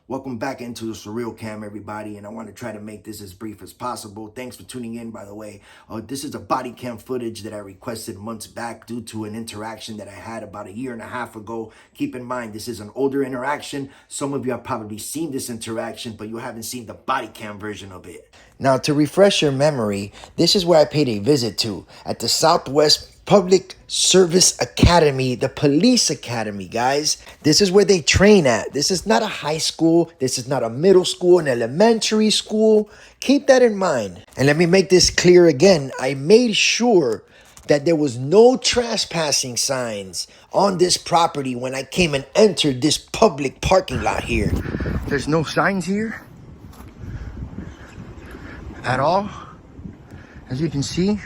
Welcome back into the Surreal Cam, everybody, and I want to try to make this as brief as possible. Thanks for tuning in, by the way. This is a body cam footage that I requested months back due to an interaction that I had about a year and a half ago. Keep in mind, this is an older interaction. Some of you have probably seen this interaction, but you haven't seen the body cam version of it. Now, to refresh your memory, this is where I paid a visit to at the Southwest Public Service Academy, the police academy, guys. This is where they train at. This is not a high school. This is not a middle school, an elementary school. Keep that in mind. And let me make this clear again. I made sure that there was no trespassing signs on this property when I came and entered this public parking lot here. There's no signs here at all, as you can see.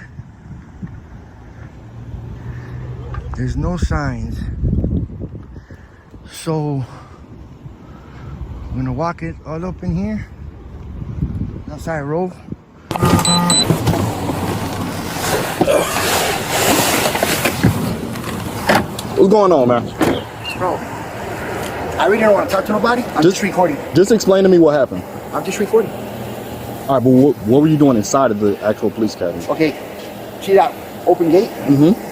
There's no signs. So I'm gonna walk it all up in here. Outside road. What's going on, man? Bro, I really don't want to talk to nobody. I'm just recording. Just explain to me what happened. I'm just recording. All right, but what were you doing inside of the actual police academy? Okay, see that open gate? Mm-hmm.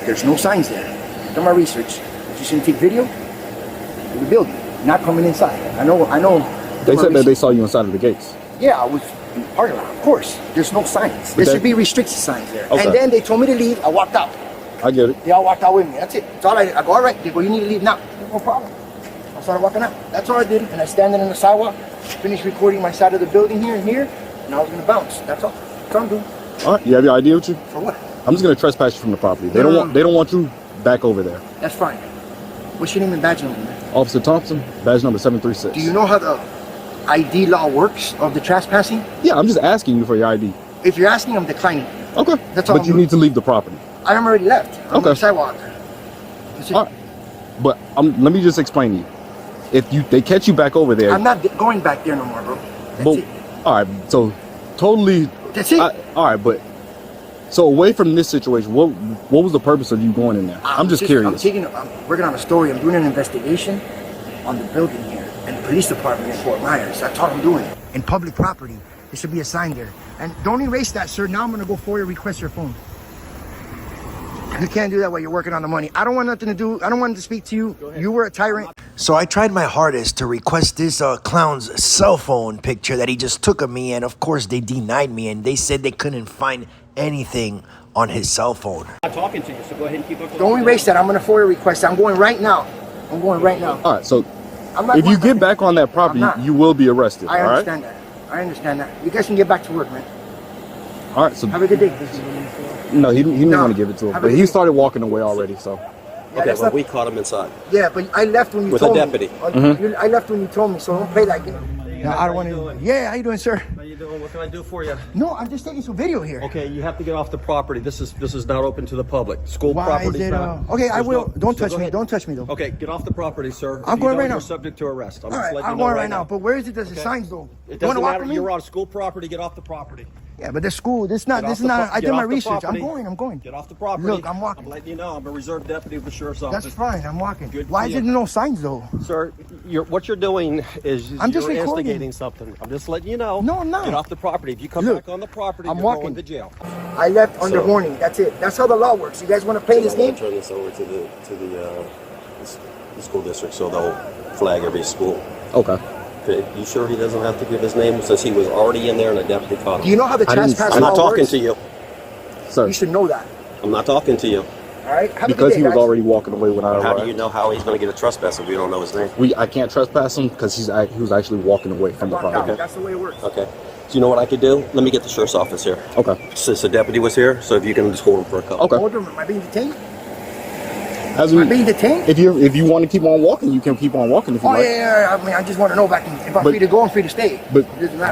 There's no signs there. I've done my research. Just gonna take video of the building, not coming inside. I know. They said that they saw you inside of the gates. Yeah, I was in the parking lot. Of course, there's no signs. There should be restricted signs there. Okay. And then they told me to leave. I walked out. I get it. They all walked out with me. That's it. That's all I go, all right. They go, you need to leave now. No problem. I started walking out. That's all I did. And I standing on the sidewalk, finished recording my side of the building here and here, and I was gonna bounce. That's all. That's all I'm doing. All right, you have your ID with you? For what? I'm just gonna trespass you from the property. They don't want you back over there. That's fine. What's your name and badge number, man? Officer Thompson, badge number 736. Do you know how the ID law works of the trespassing? Yeah, I'm just asking you for your ID. If you're asking, I'm declining. Okay. That's all. But you need to leave the property. I am already left. I'm on the sidewalk. All right. But let me just explain to you. If they catch you back over there, I'm not going back there no more, bro. That's it. All right. So totally. That's it. All right, but so away from this situation, what was the purpose of you going in there? I'm just curious. I'm working on a story. I'm doing an investigation on the building here and the police department in Fort Myers. That's all I'm doing. In public property, there should be a sign there. And don't erase that, sir. Now I'm gonna go for you, request your phone. You can't do that while you're working on the money. I don't want nothing to do. I don't want to speak to you. You were a tyrant. So I tried my hardest to request this clown's cell phone picture that he just took of me, and of course they denied me, and they said they couldn't find anything on his cell phone. I'm talking to you, so go ahead and keep up. Don't erase that. I'm gonna FOIA request. I'm going right now. I'm going right now. All right, so if you get back on that property, you will be arrested. I understand that. I understand that. You guys can get back to work, man. All right, so have a good day. No, he didn't want to give it to him, but he started walking away already. So yeah, okay, well, we caught him inside. Yeah, but I left when you with told me. With a deputy. I left when you told me, so don't play that game. No, I don't want to. Yeah, how you doing, sir? How you doing? What can I do for you? No, I'm just taking some video here. Okay, you have to get off the property. This is not open to the public. School Why property. Is it, okay, I will. Don't touch me. Don't touch me, though. Okay, get off the property, sir. I'm going right now. You're subject to arrest. All right, I'm going right now. But where is it? There's the signs, though. It doesn't matter. You're on school property. Get off the property. Yeah, but this school, this is not. I did my research. I'm going. Get off the property. Look, I'm walking. I'm letting you know. I'm a reserve deputy of the sheriff's office. That's fine. I'm walking. Good. Why is there no signs though? Sir, what you're doing is I'm just you're recording. instigating something. I'm just letting you know. No, I'm not. Get off the property. If you come back on the property, I'm you're walking going to jail. I left under warning. That's it. That's how the law works. You guys want to play this game? I'm going to turn this over to the school district, so they'll flag every school. Okay. You sure he doesn't have to give his name since he was already in there and a deputy caught him? Do you know how the trespass law works? I'm not talking to you. Sir. You should know that. I'm not talking to you. All right. Because he was already walking away when I arrived. How do you know how he's going to get a trespass if we don't know his name? I can't trespass him because he was actually walking away from the property. That's the way it works. Okay. So you know what I could do? Let me get the sheriff's office here. Okay. Since the deputy was here, so if you can just hold him for a couple. Okay. Hold him. Am I being detained? Am I being detained? If you want to keep on walking, you can keep on walking if you like. Yeah. I mean, I just want to know if I'm free to go, I'm free to stay. But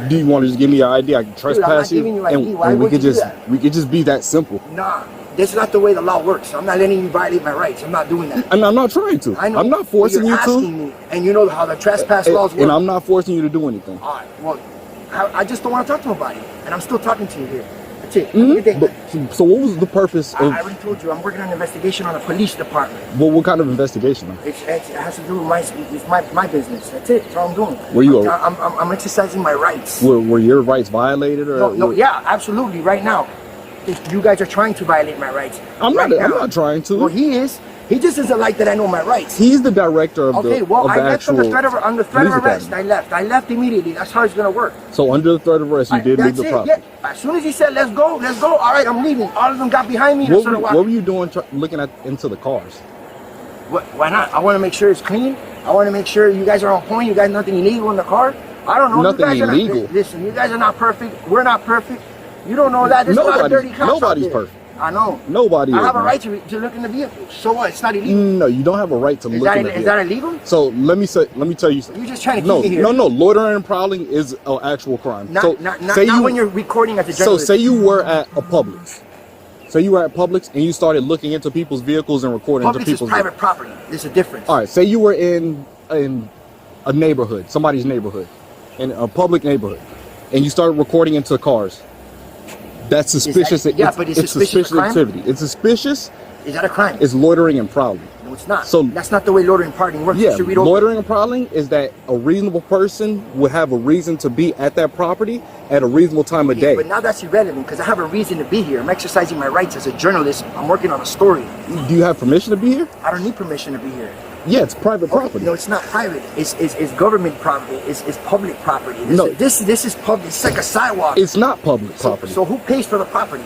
do you want to just give me your ID? I can trespass you, and we could just be that simple. Nah, that's not the way the law works. I'm not letting you violate my rights. I'm not doing that. And I'm not trying to. I know. I'm not forcing you to. Me, and you know how the trespass laws work. And I'm not forcing you to do anything. All right. Well, I just don't want to talk to nobody, and I'm still talking to you here. That's it. Have a good day. But, so what was the purpose of? I already told you, I'm working on an investigation on the police department. Well, what kind of investigation? It has to do with my business. That's it. That's all I'm doing. Were you? I'm exercising my rights. Were your rights violated? Or no, yeah, absolutely. Right now, you guys are trying to violate my rights. I'm not trying to. Well, he is. He just doesn't like that I know my rights. He's the director of the. Okay, well, I left under threat of arrest. Academy. I left immediately. That's how it's gonna work. So under the threat of arrest, you did leave the property. Yeah. As soon as he said, "Let's go," all right, I'm leaving. All of them got behind me. What were you doing looking into the cars? Why not? I want to make sure it's clean. I want to make sure you guys are on point. You guys nothing illegal in the car. I don't know. Nothing illegal. Listen, you guys are not perfect. We're not perfect. You don't know that. There's a lot of dirty cops Nobody's out there. perfect. I know. Nobody. I have a right to look in the vehicle. So what? It's not illegal. No, you don't have a right to look in the vehicle. Is that illegal? So let me tell you something. You're just trying to keep me here. No. Loitering and prowling is an actual crime. Not when you're recording as a journalist. So say you were at a Publix. Say you were at Publix and you started looking into people's vehicles and recording into people's Publix is private property. There's a difference. All right. Say you were in a neighborhood, somebody's neighborhood, in a public neighborhood, and you started recording into cars. That's suspicious. But it's suspicious activity. It's suspicious. Is that a crime? It's loitering and prowling. No, it's not. So that's not the way loitering and prowling works. Yeah, loitering and prowling is that a reasonable person would have a reason to be at that property at a reasonable time of day. But now that's irrelevant because I have a reason to be here. I'm exercising my rights as a journalist. I'm working on a story. Do you have permission to be here? I don't need permission to be here. Yeah, it's private property. No, it's not private. It's government property. It's public property. This is public. It's like a sidewalk. It's not public property. So who pays for the property?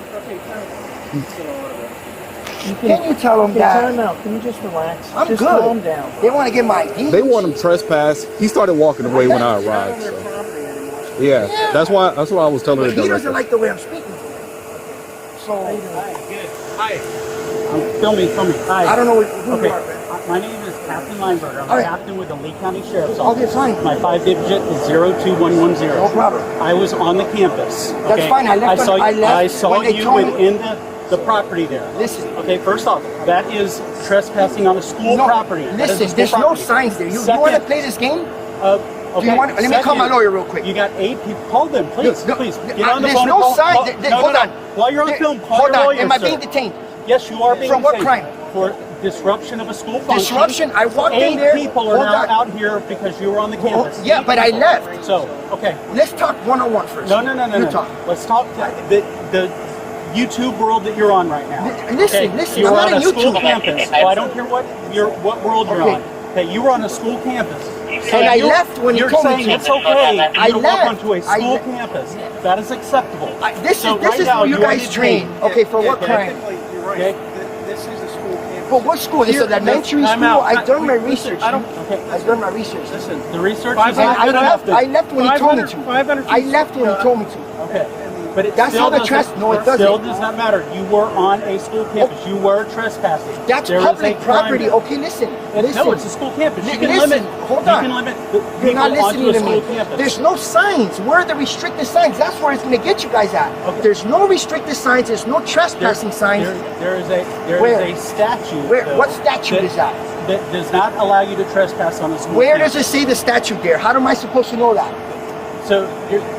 Can you tell them that? Time out. Can you just relax? I'm just good. Calm down. They want to get my ID. They want him trespass. He started walking away when I arrived. So. Yeah, that's why I was telling her. He doesn't like the way I'm speaking. So. Hi. I'm filming. Hi. I don't know who you are, man. My name is Captain Lineberger. I'm a captain with the Lee County Sheriff's Office. Office. Okay, fine. My 5-digit is 02110. No problem. I was on the campus. Okay? That's fine. I saw you within the property there. Listen. Okay, first off, that is trespassing on a school property. Listen, there's no signs there. You want to play this game? Okay. Let me call my lawyer real quick. You got 8 people. Call them, please. Please. Get on the there's phone. No signs. Hold on. While you're on film, call your lawyer, Am I being detained? Yes, you are being detained. For what crime? crime? For disruption of a school function. Disruption? I walked in there. 8 people are now out here because you were on the campus. Yeah, but I left. So, okay. Let's talk one-on-one first. No. You talk. Let's talk the YouTube world that you're on right now. Listen. You're I'm on a not on school YouTube. campus. So I don't care what world you're on. Okay, you were on a school campus. So and I left when you told me to. You're saying it's okay I to walk left. onto a school campus. That is acceptable. This is where you guys train. Okay, for what crime? You're right. Okay. This is a school campus. For what school? This is an elementary school? I've done my research. I've done my research. Listen, the research is I left when he told me to. 500 I left when he told me to. Okay. But it That's still how the doesn't- no, it still doesn't. does not matter. You were on a school campus. You were trespassing. That's There is public a crime property. there. Okay, listen. No, it's a school campus. You can Listen, limit. hold You on. can limit You're not people onto listening a to school me. campus. There's no signs. Where are the restricted signs? That's where it's going to get you guys at. Okay. There's no restricted signs. There's no trespassing signs. There is a statute. Where? though, What statute is that? That does not allow you to trespass on a school Where campus. does it say the statute there? How am I supposed to know that? So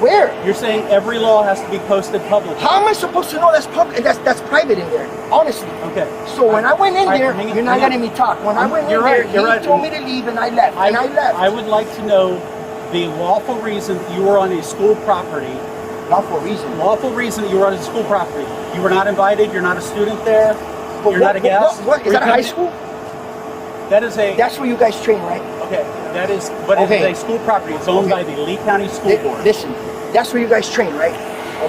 Where? you're saying every law has to be posted publicly. How am I supposed to know that's public? That's private in there. Honestly. Okay. So when I went in there, hang on, you're not hang on. letting me talk. When I went in You're there, right, you're he right. told me to leave, and I left. I would like to know the lawful reason that you were on a school property. Lawful reason. Lawful reason that you were on a school property. You were not invited. You're not a student there. But You're not a guest. What? Is that a high school? That is a. That's where you guys train, right? Okay. That is. But Okay. it is a school property. It's owned by the Lee County School Board. Listen, that's where you guys train, right?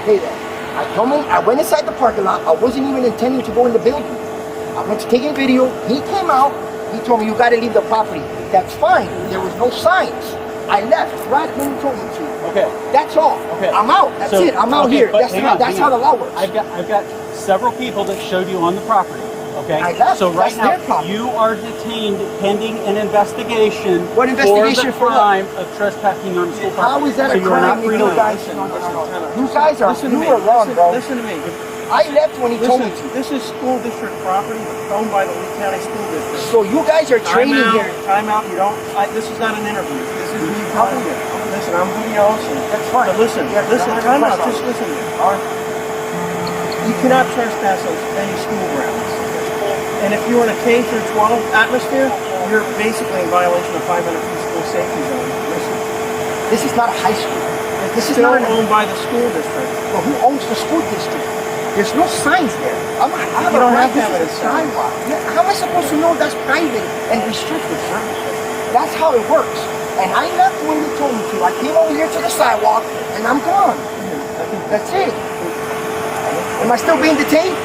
Okay then. I went inside the parking lot. I wasn't even intending to go in the building. I went to take a video. He came out. He told me, you got to leave the property. That's fine. There was no signs. I left right when he told me to. Okay. That's all. Okay. I'm out. That's it. I'm out here. but That's how the law works. I've got several people that showed you on the property. Okay. I left. So right That's their now problem. you are detained pending an investigation. What investigation for the crime of trespassing on school property? How is that so a you are crime not if free you to guys? leave. You guys are. Listen to me. You were wrong, bro. Listen to me. I left when he told me to. This is school district property owned by the Lee County School District. So you guys are training here. Time out. You don't. This is not an interview. This is me talking. Listen, I'm Julio. That's fine. But listen. Yeah, Listen. I'm Time out. fine. Just listen to me. All right. You cannot trespass on any school grounds. And if you're in a K through 12 atmosphere, you're basically in violation of 500 feet school safety zone. Listen, this is not a high school. This is Still not owned by the school district. Well, who owns the school district? There's no signs there. You don't have to have a a sign. sidewalk. Yeah, how am I supposed to know that's private and restricted, sir? That's how it works. And I left when you told me to. I came over here to the sidewalk and I'm gone. That's it. Am I still being detained?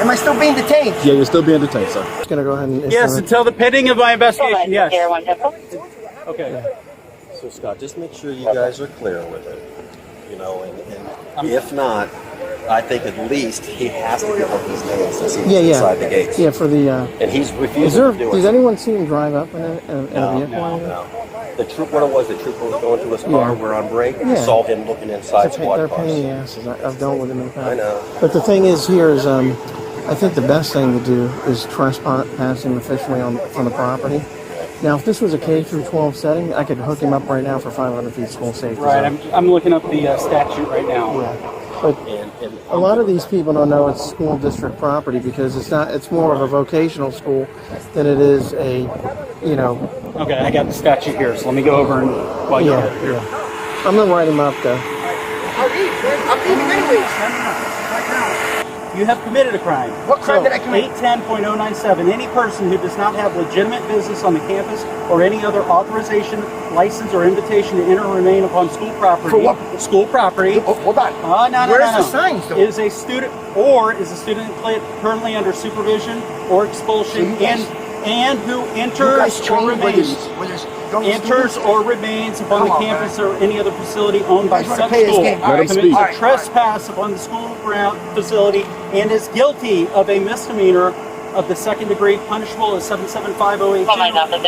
Am I still being detained? Yeah, you're still being detained, sir. Just gonna go ahead and Yes, until the pending of my investigation. Yes. Okay. So Scott, just make sure you guys are clear with it. You know, and if not, I think at least he has to give up his name since he's inside the gates. Yeah, for the. And he's refusing Is there? to do Does it. anyone see him drive up in a vehicle? No. The troop, what it was, the trooper was going to his car. We're on break. Yeah. Saw him looking inside squad They're cars. pain in the asses. I've dealt with them in the past. I know. But the thing is, here is, I think the best thing to do is trespass him officially on the property. Now, if this was a K through 12 setting, I could hook him up right now for 500 feet school safety. Right. zone. I'm looking up the statute right now. Yeah. But And a lot of these people don't know it's school district property because it's not. It's more of a vocational school than it is a, you know. Okay, I got the statute here, so let me go over and while you're here. Yeah. I'm gonna write him up though. I'll leave, man. I'm leaving anyways. You have committed a crime. What crime did I commit? 810.097. Any person who does not have legitimate business on the campus or any other authorization, license, or invitation to enter or remain upon school property. For what? School property. Oh, hold on. No. Where's the signs, though? Is a student currently under supervision or expulsion, So you guys- and who You enters guys or train remains. where there's young Enters students? or remains upon Come the on, campus or any other facility owned by You guys wanna such play this school. game? Let him Commits speak. a All right. trespass upon the school ground facility and is guilty of a misdemeanor of the second degree, punishable as 775-082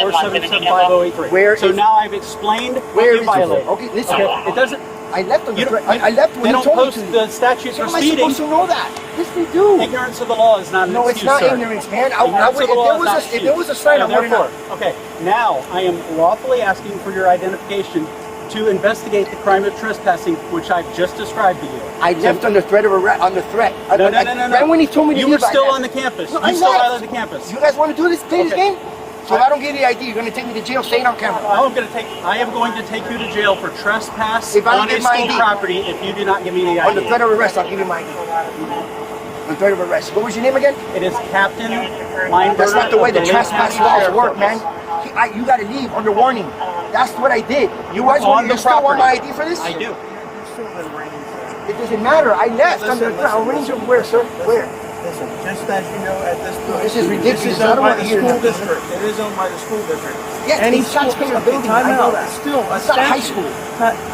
or 775-083. Where so is- now I've explained Where what you is it? violated. Okay, listen. Okay, it doesn't. I left on the You threat. don't, I left when they you don't told me post to. the statute So am I proceeding. supposed to know that? Yes, we do. Ignorance of the law is not an No, it's excuse, not sir. ignorance, man. Ignorance of the law is not If there was a sign, I and would therefore, have. okay, now I am lawfully asking for your identification to investigate the crime of trespassing, which I've just described to you. I left under threat of under threat. No. Right when he told me to You leave, were I still left. on the campus. No, You I still left. violated the campus. You guys want to do this? Play this Okay. game? So if I don't give you the ID, you're going to take me to jail, staying on camera. I am going to take you to jail for trespass If I don't on a get my school ID. property if you do not give me the Under ID. threat of arrest, I'll give you my ID. Under threat of arrest. What was your name again? It is Captain Lineberger. That's not the way the of Lake trespass County laws Sheriff's work, man. Office. You got to leave under warning. That's what I did. You were guys on want the to still want my property. ID for this? I do. It doesn't matter. I left under threat. I'll arrange you where, sir? Where? Listen, just as you know, at this point, This is ridiculous. This is I owned don't by want the to hear school that. district. It is owned by the school district. Yes, Any it's taxpayer building. Time I know out. that. It's still a It's not high statute. school.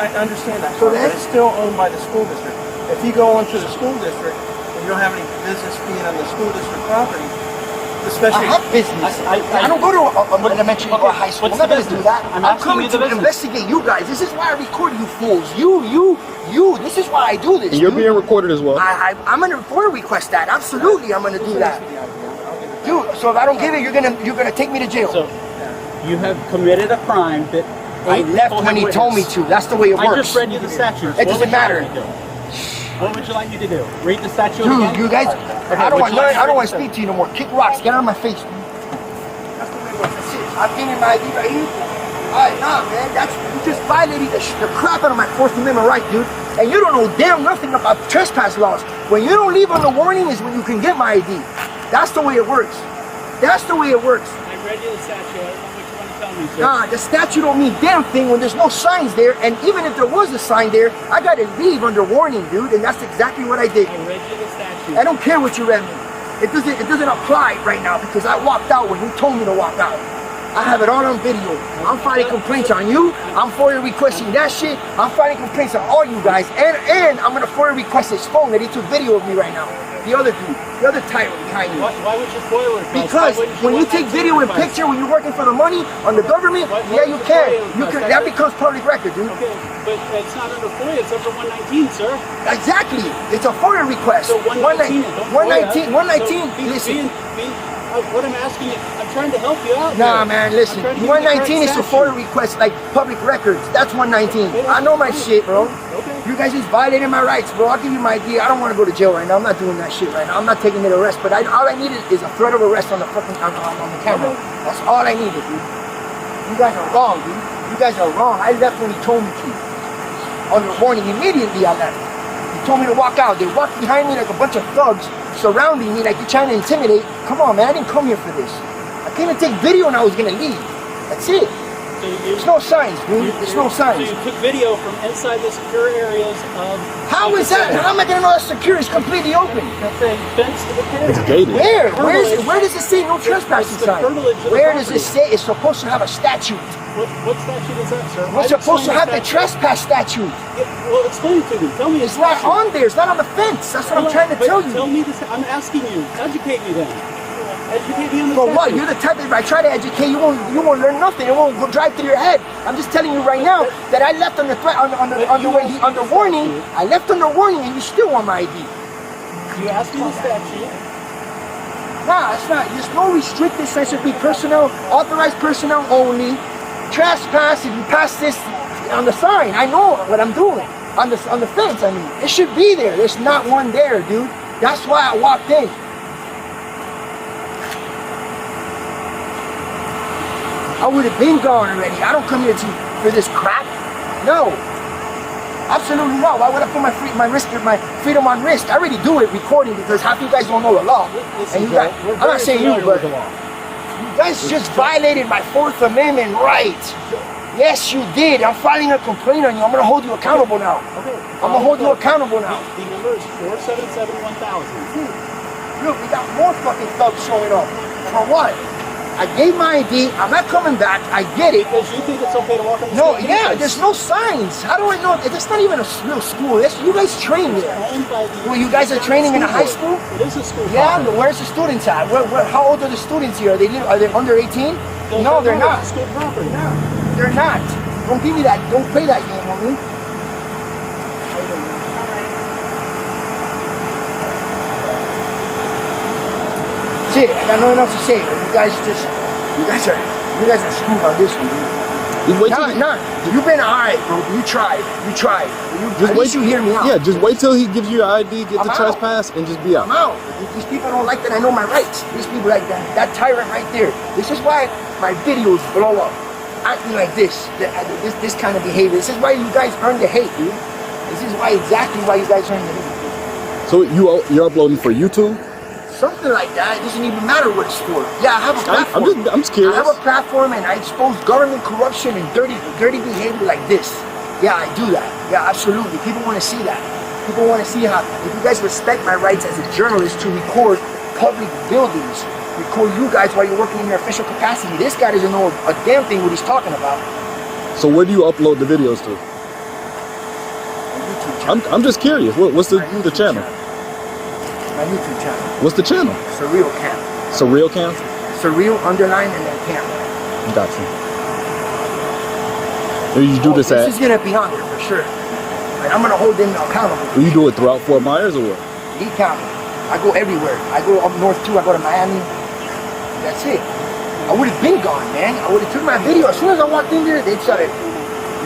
I understand that. So but then- it's still owned by the school district. If you go onto the school district and you don't have any business being on the school district property, especially I have business. I don't go to an elementary or a high school. I'm What's not the going to do business? that. I'm I'm asking coming you the to business. investigate you guys. This is why I record you fools. You. This is why I do this. And you're dude. being recorded as well. I'm going to request that. Absolutely, I'm going to do that. Dude, so if I don't give it, you're gonna take me to jail. So you have committed a crime that I left when he told me to. That's the way it I works. just read you the statute. It doesn't matter. What would you like me to do? Read the statute Dude, again? you guys, Okay, I don't would want you like I don't to want to read speak to you no more. Kick rocks, get out of my face. That's the way it works. That's it. I'm giving my ID right here. Alright, nah, man, you just violated the crap out of my Fourth Amendment right, dude. And you don't know damn nothing about trespass laws. When you don't leave on the warning is when you can get my ID. That's the way it works. That's the way it works. I read you the statute. I don't know what you want to tell me, sir. Nah, the statute don't mean damn thing when there's no signs there. And even if there was a sign there, I gotta leave under warning, dude. And that's exactly what I did. I read you the statute. I don't care what you read me. It doesn't apply right now because I walked out when you told me to walk out. I have it all on video. I'm filing complaints on you. I'm FOIA requesting that shit. I'm filing complaints on all you guys. And I'm gonna FOIA request his phone that he took video of me right now. The other dude, the other tyrant behind you. Why would you FOIA request? Because when you take video and picture when you're working for the money on the government, yeah, you can. That becomes public record, dude. Okay, but it's not under FOIA. It's under 119, sir. Exactly. It's a FOIA request. So 119. 119. Listen. What I'm asking you, I'm trying to help you out. Nah, here. man, listen. I'm trying to give you the 119 is a correct FOIA statute. request like public records. That's 119. I know my shit, bro. Okay. You guys just violated my rights, bro. I'll give you my ID. I don't want to go to jail right now. I'm not doing that shit right now. I'm not taking an arrest, but all I needed is a threat of arrest on the fucking on the camera. That's all I needed, dude. You guys are wrong, dude. You guys are wrong. I left when he told me to. Under warning, immediately I left. He told me to walk out. They walked behind me like a bunch of thugs, surrounding me like you're trying to intimidate. Come on, man. I didn't come here for this. I came to take video and I was gonna leave. That's it. So There's no signs, dude. There's no signs. So you took video from inside the secure areas of... How is that? How am I gonna know that's secure? It's completely open. That's a fence to the camera. It's gated. Where does it say no trespassing It's the sign? curtilage of the Where does it property. say it's supposed to have a statute? What statute is that, sir? It's supposed to have the trespass statute. Well, explain it to me. Tell me It's not on there. It's not on the fence. That's what I'm trying to tell you. Tell me this. I'm asking you. Educate me then. Educate me on the For statute. what? You're the type that if I try to educate you, won't learn nothing. It won't go drive through your head. I'm just telling you right now that I left under warning. I left under warning, and you still want my ID. You asked me the statute. Nah, it's not. There's no restricted censorship personnel, authorized personnel only. Trespass, if you pass this on the sign, I know what I'm doing. On the fence, I mean. It should be there. There's not one there, dude. That's why I walked in. I would have been gone already. I don't come here for this crap. No. Absolutely not. Why would I put my freedom on risk? I already do it recording because half you guys don't know the law. And you guys, I'm not saying you, but you guys just violated my Fourth Amendment right. Yes, you did. I'm filing a complaint on you. I'm going to hold you accountable now. Okay. I'm going to hold you accountable now. The number is 477-1000. Look, we got more fucking thugs showing up. For what? I gave my ID. I'm not coming back. I get it. Because you think it's okay to walk on the No, street? yeah, there's no signs. How do I know? It's not even a real school. You guys train there. Owned by the- Well, you guys are training in a high school? It is a school. Yeah, property. but where's the students at? How old are the students here? Are they under 18? No, they're not. It's a school property. They're not. Don't give me that. Don't play that game on me. Shit, I got nothing else to say. But you guys are screwed on this one, dude. Just wait till You've been alright, bro. You tried. At least you hear me out. Yeah, just wait till he gives you your ID, get I'm the out. trespass, and just be out. I'm out. These people don't like that I know my rights. These people like that tyrant right there. This is why my videos blow up. Acting like this kind of behavior. This is why you guys earn the hate, dude. This is exactly why you guys earn the hate. So you're uploading for YouTube? Something like that. It doesn't even matter what it's for. Yeah, I have a platform. I'm just curious. I have a platform and I expose government corruption and dirty behavior like this. Yeah, I do that. Yeah, absolutely. People want to see that. People want to see how, if you guys respect my rights as a journalist to record public buildings, record you guys while you're working in your official capacity. This guy doesn't know a damn thing what he's talking about. So where do you upload the videos to? YouTube channel. I'm just curious. What's the channel? My YouTube channel. What's the channel? Surreal Cam. Surreal Cam? Surreal underline and then Cam. Gotcha. Where you do this at? This is gonna be on there for sure. And I'm gonna hold them accountable. Will you do it throughout Fort Myers or what? Lee County. I go everywhere. I go up north too. I go to Miami. That's it. I would have been gone, man. I would have took my video. As soon as I walked in there, they'd shut it.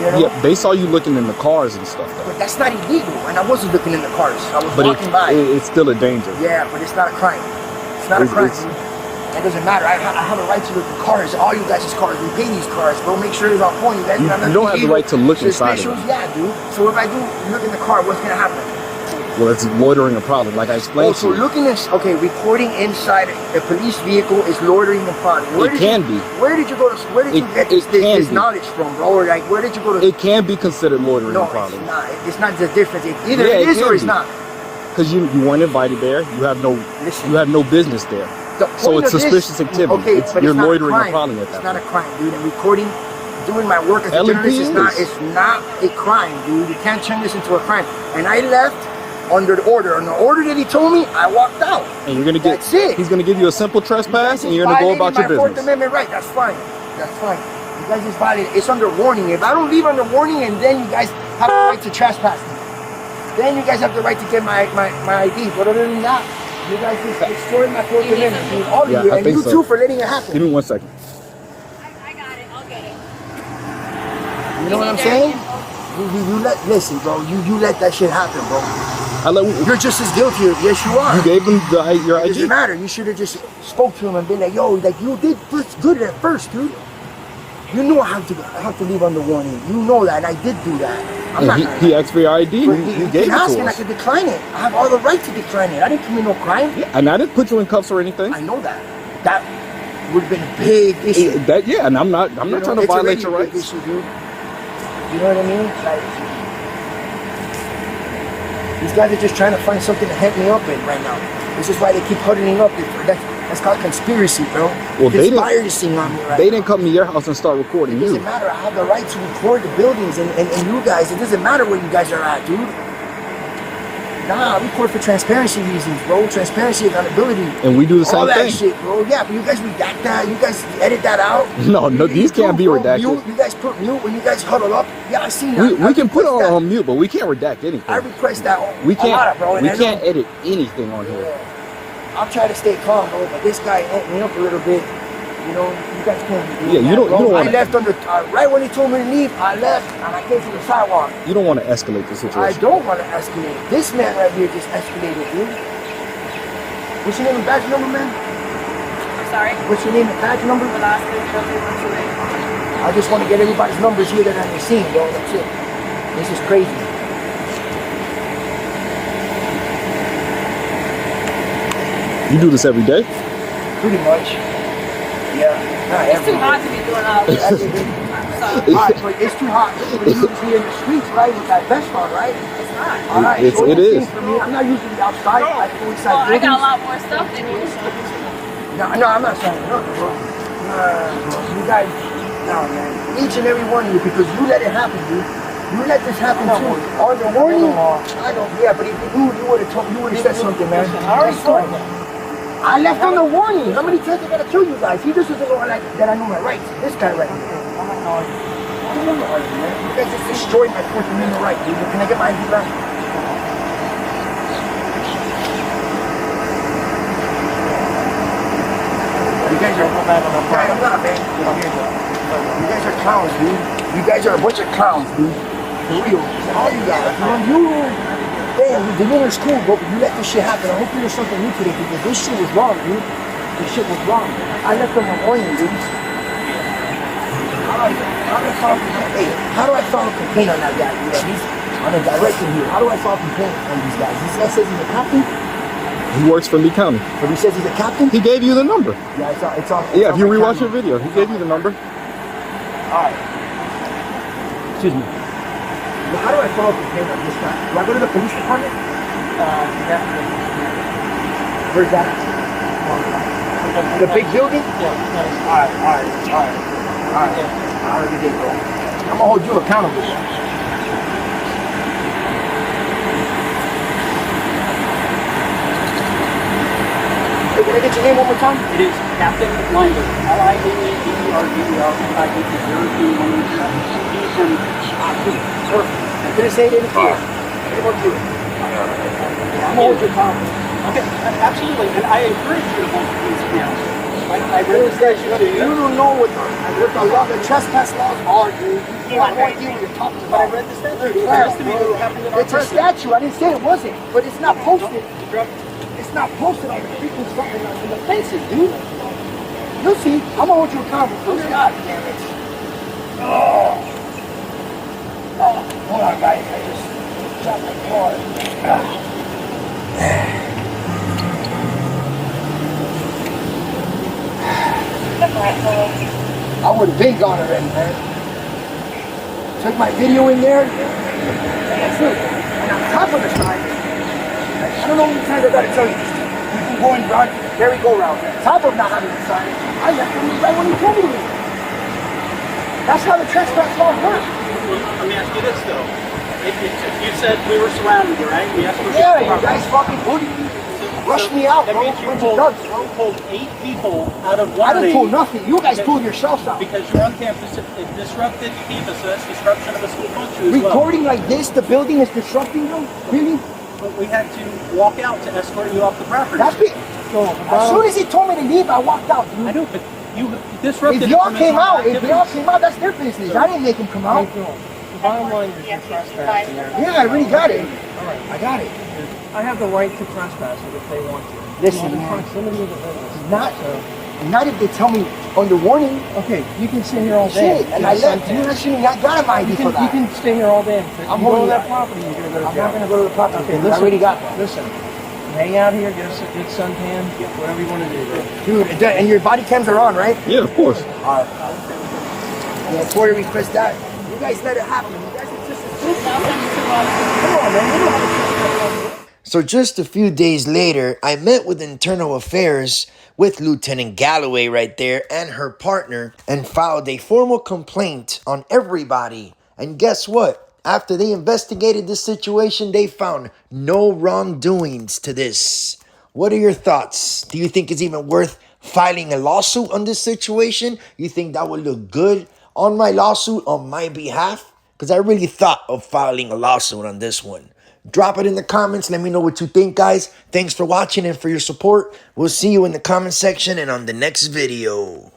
You know? Yeah, they saw you looking in the cars and stuff. But that's not illegal. And I wasn't looking in the cars. I was But walking by. it's still a danger. Yeah, but it's not a crime. It's not a crime. That doesn't matter. I have a right to look at cars. All you guys' cars. We pay these cars, bro. Make sure it's on point. You guys You don't have the right to look inside of them. Yeah, dude. So if I do look in the car, what's gonna happen? Well, it's loitering a problem, like I explained So to you. looking at, recording inside a police vehicle is loitering the problem. It can be. Where did you go to? Where did you get this be. knowledge from, bro? Or like, where did you go to? It can be considered loitering No, a problem. it's not. It's not the difference. Either Yeah, it it is or can it's be. not. Because you weren't invited there. You have no business there. The So point it's of this- suspicious activity. Okay, but You're it's not loitering a crime. problem at that It's not a point. crime, dude. And recording, doing my work as a LMP journalist is not. is. It's not a crime, dude. You can't turn this into a crime. And I left under the order. On the order that he told me, I walked out. And you're gonna get. That's it. He's gonna give you a simple trespass, and you're gonna go about your my Fourth business. Amendment right. That's fine. That's fine. You guys just violated. It's under warning. If I don't leave under warning, and then you guys have the right to trespass me, then you guys have the right to get my ID. But other than that, you guys just destroyed my Fourth Amendment. Dude. All of Yeah, you, I and think you so. too for letting it happen. Give me 1 second. I got it. I'll get it. You know what I'm saying? listen, bro. You let that shit happen, bro. You're just as guilty. Yes, you are. You gave him your It ID. doesn't matter. You should have just spoke to him and been like, yo, like you did good at first, dude. You knew I have to leave under warning. You know that, and I did do that. He asked for your ID. You gave it to us. And I could decline it. I have all the right to decline it. I didn't commit no crime. Yeah, and I didn't put you in cuffs or anything. I know that. That would have been a big issue. And I'm not trying to violate your rights. Issue, dude. You know what I mean? Like, these guys are just trying to find something to hang me up in right now. This is why they keep huddling up. That's called conspiracy, bro. Well, they conspiracy on me right They didn't come to your house and start recording you. It doesn't matter. I have the right to record the buildings and you guys. It doesn't matter where you guys are at, dude. Nah, I record for transparency reasons, bro. Transparency, accountability. And we do the same thing. All that shit, bro. Yeah, but you guys redact that. You guys edit that out. No, these can't be redacted. You guys put mute when you guys huddle up. Yeah, I seen that. We can put it on mute, but we can't redact anything. I request that we can't, a lot, bro. We can't edit anything on here. I'll try to stay calm, bro, but this guy ate me up a little bit. You know, you guys can't be doing that, you don't I left right when he told me to leave, I left and I came to the sidewalk. You don't want to escalate the situation. I don't want to escalate. This man right here just escalated, dude. What's your name and badge number, man? I'm sorry? What's your name and badge number? I just want to get everybody's numbers here that I can see, bro. That's it. This is crazy. You do this every day? Pretty much. Yeah. It's too hot to be doing all this. Alright, but it's too hot for you to be in the streets, right? With that vest on, right? It's not. Alright, it is. For me, I'm not usually outside. I go inside. Well, I got a lot more stuff than you. No, I'm not saying nothing, bro. You guys, no, man. Each and every one of you, because you let it happen, dude. You let this happen too. On the warning, I don't. Yeah, but if you would have told, you would have said something, man. I already told you. I left on the warning. How many times I gotta kill you guys? He just doesn't know like that I know my rights. This guy right here. I don't know, man. You guys just destroyed my Fourth Amendment right, dude. Can I get my ID back? You guys are I'm not, man. You guys are clowns, dude. You guys are a bunch of clowns, dude. For real. All you guys. Damn, the dinner's cool, bro, but you let this shit happen. I hope you learned something new today because this shit was wrong, dude. This shit was wrong. I left them a warning, dude. How do I file a complaint on that guy, dude? He's on a direction here. How do I file a complaint on these guys? This guy says he's a captain? He works for Lee County. But he says he's a captain? He gave you the number. Yeah, it's all. Yeah, if you rewatch your video, he gave you the number. Alright. Excuse me. Well, how do I file a complaint on this guy? Do I go to the police department? Yeah. Where's that? The big building? Yeah. Alright. I already did, bro. I'm gonna hold you accountable. Hey, can I get your name one more time? It is Captain Linder. L-I-N-D-E-R-D-E-R-P-I-D-0-P-1-E-Perfect. I couldn't say it any clearer. I'm gonna do it. I'm gonna hold you accountable. Okay, absolutely. And I encourage you to hold these accounts. I read this guy, You don't know what the trespass laws are, dude. You have no idea what you're talking about. But I read the statute. It has to be what happened in our It's a statute. I didn't say it wasn't, but it's not posted. It's not posted on the freaking something in the fences, dude. You'll see. I'm gonna hold you accountable. God damn it. Oh, hold on, guys. I just dropped my car. I would have been gone already, man. Took my video in there. That's it. And on top of the sign, I don't know how many times I gotta tell you this. People going around, merry-go-round. On top of not having the sign, I left them right when he told me to leave. That's how the trespass laws work. Let me ask you this, though. If you said we were surrounded, right? We asked for Yeah, you guys fucking bullied me. Rushed me out, That bro. means you pulled 8 people out of one I didn't lane pull nothing. You guys pulled yourselves out. because you're on campus. It disrupted campus, so that's disruption of a school function as well. Recording like this, the building is disrupting you? Really? But we had to walk out to escort you off the property. That's it. As soon as he told me to leave, I walked out, dude. I know, but you disrupted. If y'all from his came out, activities. that's their business. I didn't make him come out. bottom line is you're trespassing there. Yeah, I already got it. All right. I got it. I have the right to trespass it if they want to. Listen, The man. proximity of the business. Not, So, not if they tell me under warning. okay, you can sit here all day. Shit, and I left. You actually not got my ID You for can, that. you can stay here all day. If I'm you go to holding that that. property, you're gonna go to I'm jail. not gonna go to the property. Okay, I listen. already got that. Listen, hang out here, get a good suntan, get whatever you want to do, bro. Dude, and your body cams are on, right? Yeah, of course. Alright. Yeah, before you request that, you guys let it happen. You guys are just as stupid. I'll send you to Come on, man. You know how to trespass. So just a few days later, I met with Internal Affairs with Lieutenant Galloway right there and her partner and filed a formal complaint on everybody. And guess what? After they investigated this situation, they found no wrongdoings to this. What are your thoughts? Do you think it's even worth filing a lawsuit on this situation? You think that would look good on my lawsuit on my behalf? Because I really thought of filing a lawsuit on this one. Drop it in the comments. Let me know what you think, guys. Thanks for watching and for your support. We'll see you in the comment section and on the next video.